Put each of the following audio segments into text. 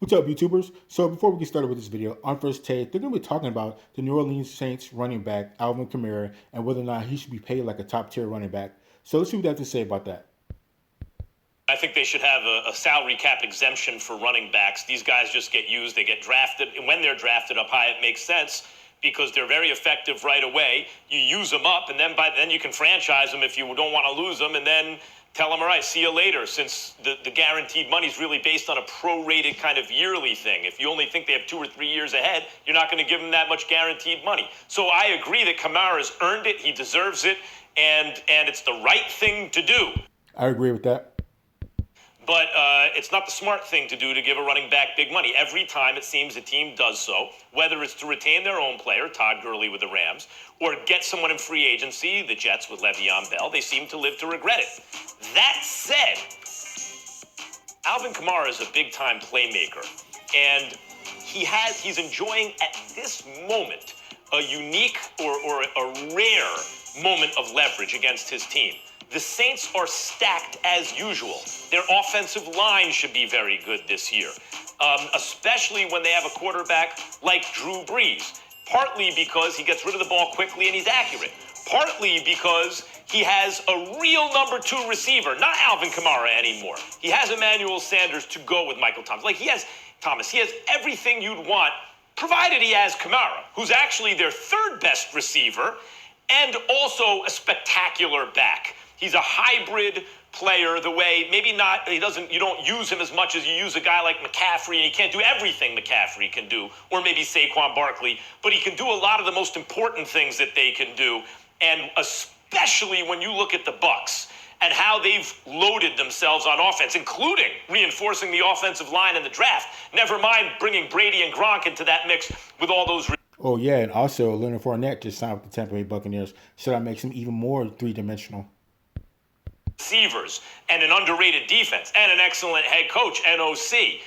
What's up, YouTubers? So before we get started with this video, on first take, they're going to be talking about the New Orleans Saints running back, Alvin Kamara, and whether or not he should be paid like a top-tier running back. So let's see what they have to say about that. I think they should have a salary cap exemption for running backs. These guys just get used. They get drafted. And when they're drafted up high, it makes sense because they're very effective right away. You use them up, and then you can franchise them if you don't want to lose them, and then tell them, all right, see you later, since the guaranteed money is really based on a prorated kind of yearly thing. If you only think they have 2 or 3 years ahead, you're not going to give them that much guaranteed money. So I agree that Kamara's earned it. He deserves it, and it's the right thing to do. I agree with that. But it's not the smart thing to do to give a running back big money. Every time it seems a team does so, whether it's to retain their own player, Todd Gurley with the Rams, or get someone in free agency, the Jets with Le'Veon Bell, they seem to live to regret it. That said, Alvin Kamara is a big-time playmaker, and he's enjoying at this moment a unique or a rare moment of leverage against his team. The Saints are stacked as usual. Their offensive line should be very good this year, especially when they have a quarterback like Drew Brees, partly because he gets rid of the ball quickly and he's accurate, partly because he has a real number 2 receiver, not Alvin Kamara anymore. He has Emmanuel Sanders to go with Michael Thomas. He has everything you'd want, provided he has Kamara, who's actually their 3rd best receiver and also a spectacular back. He's a hybrid player the way, you don't use him as much as you use a guy like McCaffrey, and he can't do everything McCaffrey can do, or maybe Saquon Barkley, but he can do a lot of the most important things that they can do, and especially when you look at the Bucs and how they've loaded themselves on offense, including reinforcing the offensive line in the draft, never mind bringing Brady and Gronk into that mix with all those. Oh, yeah, and also Leonard Fournette just signed with the Tampa Bay Buccaneers, so that makes him even more three-dimensional. Receivers and an underrated defense and an excellent head coach, NOC.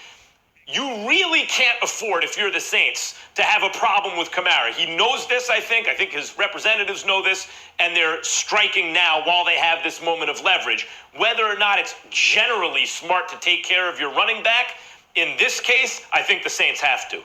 You really can't afford, if you're the Saints, to have a problem with Kamara. He knows this, I think. I think his representatives know this, and they're striking now while they have this moment of leverage. Whether or not it's generally smart to take care of your running back, in this case, I think the Saints have to.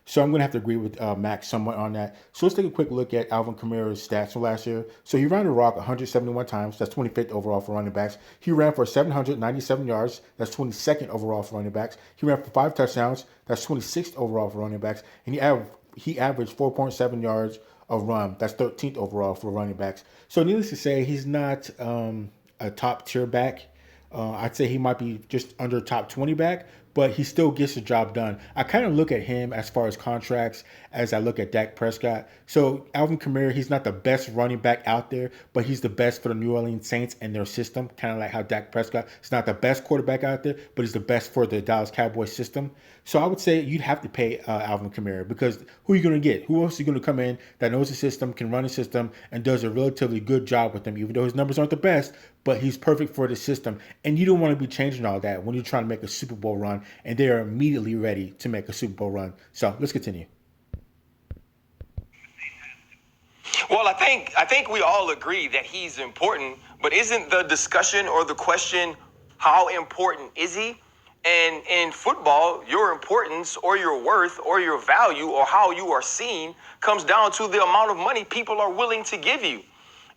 So I'm going to have to agree with Max somewhat on that. So let's take a quick look at Alvin Kamara's stats from last year. So he ran the rock 171 times. That's 25th overall for running backs. He ran for 797 yards. That's 22nd overall for running backs. He ran for 5 touchdowns. That's 26th overall for running backs. And he averaged 4.7 yards a run. That's 13th overall for running backs. So needless to say, he's not a top tier back. I'd say he might be just under top 20 back, but he still gets the job done. I kind of look at him as far as contracts as I look at Dak Prescott. So Alvin Kamara, he's not the best running back out there, but he's the best for the New Orleans Saints and their system, kind of like how Dak Prescott is not the best quarterback out there, but he's the best for the Dallas Cowboys system. So I would say you'd have to pay Alvin Kamara, because who are you going to get? Who else is going to come in that knows the system, can run the system, and does a relatively good job with them, even though his numbers aren't the best, but he's perfect for the system. And you don't want to be changing all that when you're trying to make a Super Bowl run, and they are immediately ready to make a Super Bowl run. So let's continue. Well, I think we all agree that he's important, but isn't the discussion or the question, how important is he? And in football, your importance or your worth or your value or how you are seen comes down to the amount of money people are willing to give you.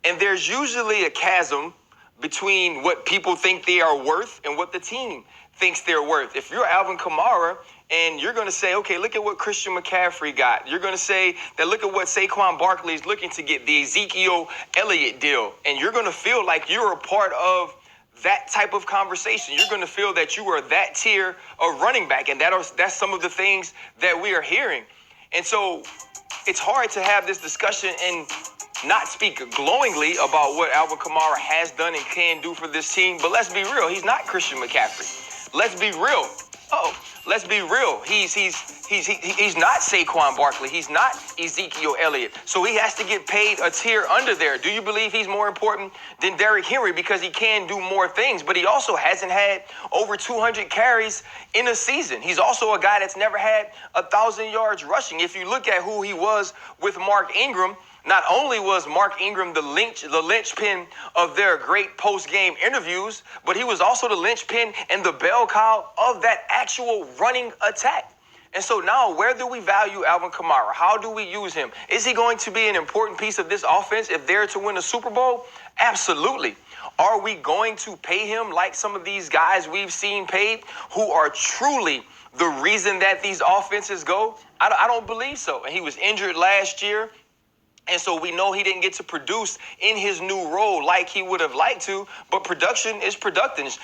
And there's usually a chasm between what people think they are worth and what the team thinks they're worth. If you're Alvin Kamara and you're going to say, okay, look at what Christian McCaffrey got. You're going to say that look at what Saquon Barkley is looking to get, the Ezekiel Elliott deal. And you're going to feel like you're a part of that type of conversation. You're going to feel that you are that tier of running back. And that's some of the things that we are hearing. And so it's hard to have this discussion and not speak glowingly about what Alvin Kamara has done and can do for this team. But let's be real. He's not Christian McCaffrey. Let's be real. Let's be real. He's not Saquon Barkley. He's not Ezekiel Elliott. So he has to get paid a tier under there. Do you believe he's more important than Derrick Henry because he can do more things? But he also hasn't had over 200 carries in a season. He's also a guy that's never had 1,000 yards rushing. If you look at who he was with Mark Ingram, Not only was Mark Ingram the linchpin of their great post-game interviews, but he was also the linchpin and the bell cow of that actual running attack. And so now, where do we value Alvin Kamara? How do we use him? Is he going to be an important piece of this offense if they're to win a Super Bowl? Absolutely. Are we going to pay him like some of these guys we've seen paid who are truly the reason that these offenses go? I don't believe so. And he was injured last year. And so we know he didn't get to produce in his new role like he would have liked to, but production is production.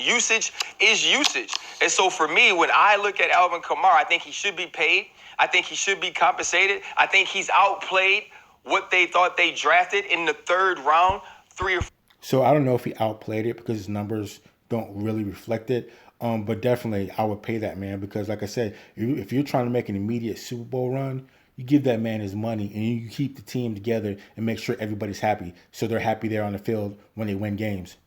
Usage is usage. And so for me, when I look at Alvin Kamara, I think he should be paid. I think he should be compensated. I think he's outplayed what they thought they drafted in the third round, 3 or 4. So I don't know if he outplayed it because his numbers don't really reflect it. But definitely I would pay that man because, like I said, if you're trying to make an immediate Super Bowl run, you give that man his money and you keep the team together and make sure everybody's happy so they're happy there on the field when they win games.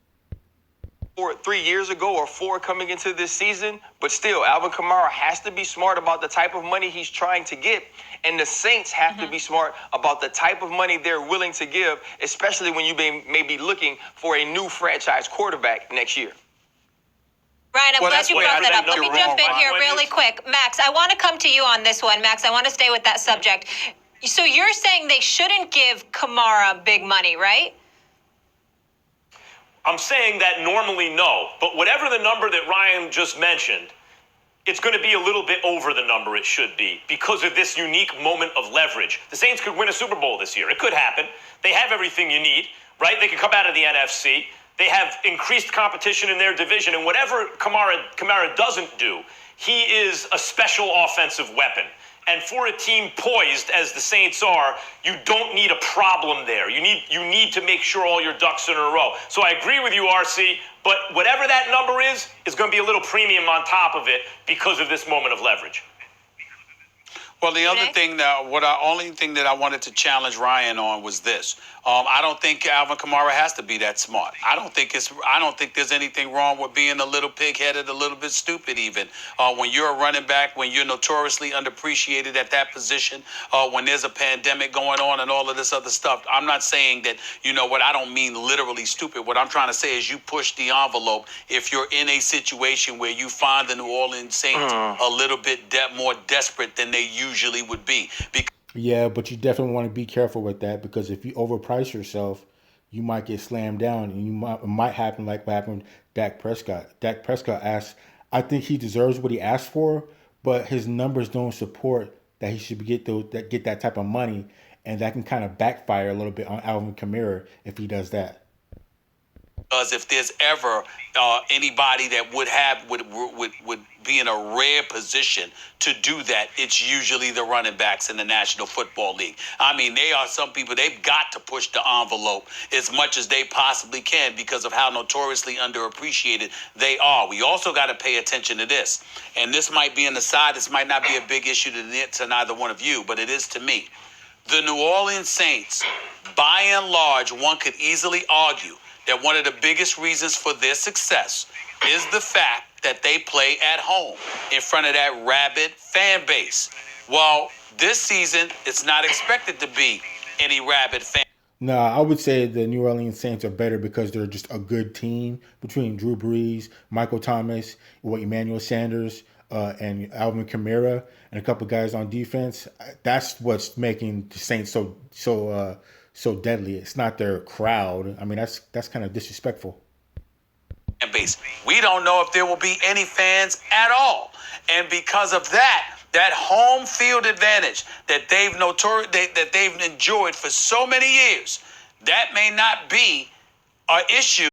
3 years ago or 4 coming into this season, but still, Alvin Kamara has to be smart about the type of money he's trying to get, and the Saints have to be smart about the type of money they're willing to give, especially when you may be looking for a new franchise quarterback next year. Ryan, I'm glad you brought that up. Let me jump in here Ryan, really quick. Max, I want to come to you on this one. Max, I want to stay with that subject. So you're saying they shouldn't give Kamara big money, right? I'm saying that normally no, but whatever the number that Ryan just mentioned, it's going to be a little bit over the number it should be because of this unique moment of leverage. The Saints could win a Super Bowl this year. It could happen. They have everything you need, right? They could come out of the NFC. They have increased competition in their division, and whatever Kamara doesn't do, he is a special offensive weapon. And for a team poised as the Saints are, you don't need a problem there. You need to make sure all your ducks are in a row. So I agree with you, RC, but whatever that number is going to be a little premium on top of it because of this moment of leverage. Well, the other thing only thing that I wanted to challenge Ryan on was this. I don't think Alvin Kamara has to be that smart. I don't think there's anything wrong with being a little pig-headed, a little bit stupid even. When you're a running back, when you're notoriously underappreciated at that position, when there's a pandemic going on and all of this other stuff. I'm not saying that, I don't mean literally stupid. What I'm trying to say is you push the envelope if you're in a situation where you find the New Orleans Saints a little bit more desperate than they usually would be. Yeah, but you definitely want to be careful with that because if you overprice yourself, you might get slammed down, and it might happen like what happened with Dak Prescott. Dak Prescott asked, I think he deserves what he asked for, but his numbers don't support that he should get that type of money, and that can kind of backfire a little bit on Alvin Kamara if he does that. Because if there's ever anybody that would be in a rare position to do that, it's usually the running backs in the National Football League. I mean, they are some people, they've got to push the envelope as much as they possibly can because of how notoriously underappreciated they are. We also got to pay attention to this. And this might be an aside. This might not be a big issue to neither one of you, but it is to me. The New Orleans Saints, by and large, one could easily argue that one of the biggest reasons for their success is the fact that they play at home in front of that rabid fan base. Well, this season, it's not expected to be any rabid fan. No, I would say the New Orleans Saints are better because they're just a good team between Drew Brees, Michael Thomas, Emmanuel Sanders, and Alvin Kamara, and a couple guys on defense. That's what's making the Saints so deadly. It's not their crowd. I mean, that's kind of disrespectful. Base. We don't know if there will be any fans at all. And because of that home field advantage that they've enjoyed for so many years, that may not be an issue